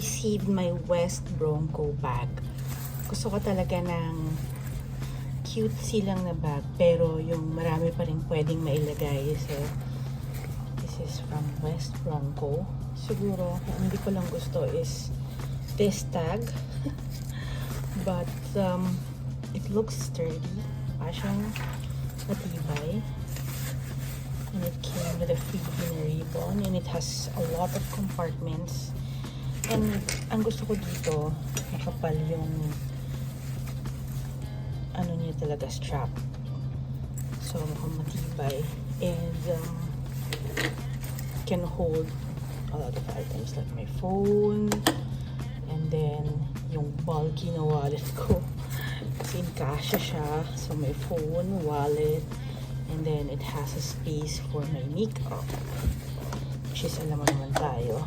received my West Bronco bag. Gusto ko talaga ng cute lang na bag, pero yung marami pa rin pwedeng mailagay. So, this is from West Bronco. Siguro, ang hindi ko lang gusto is this tag. But, it looks sturdy. Parang matibay. And it came with a freebie ribbon, and it has a lot of compartments. And ang gusto ko dito, makapal yung ano niya talaga, strap. So mukhang matibay, and can hold a lot of items like my phone, and then yung bulky na wallet ko kasi kasya siya. So my phone, wallet, and then it has a space for my makeup, which is alam mo naman tayo.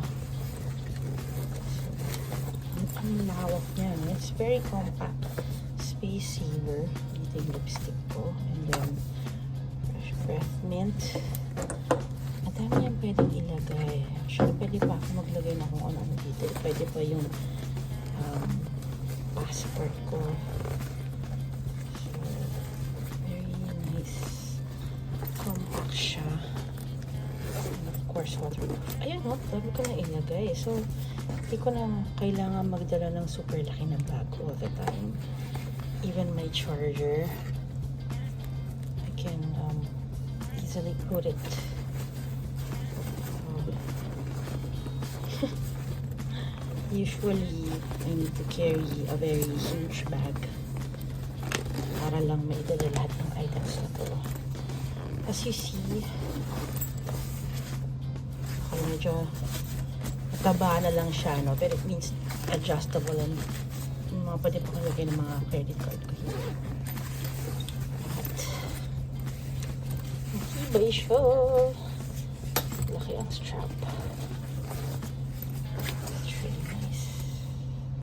So, ang lawak niya. It's very compact. Space saver. Dito yung lipstick ko. And then, fresh breath mint. At dami yan pwedeng ilagay. Actually, pwede pa ako maglagay na kung ano dito. Pwede pa yung passport ko. Compact siya. And of course, waterproof. Ayan, no? Dami ko na ilagay. So, hindi ko na kailangan magdala ng super laki na bag all the time. Even my charger, I can easily put it. Usually, I need to carry a very huge bag para lang maidala lahat ng items na to. As you see, medyo mataba na lang siya, no? Pero it means adjustable, and mga pwede pa kalagay ng mga credit card ko here. At matibay siya. Laki ang strap.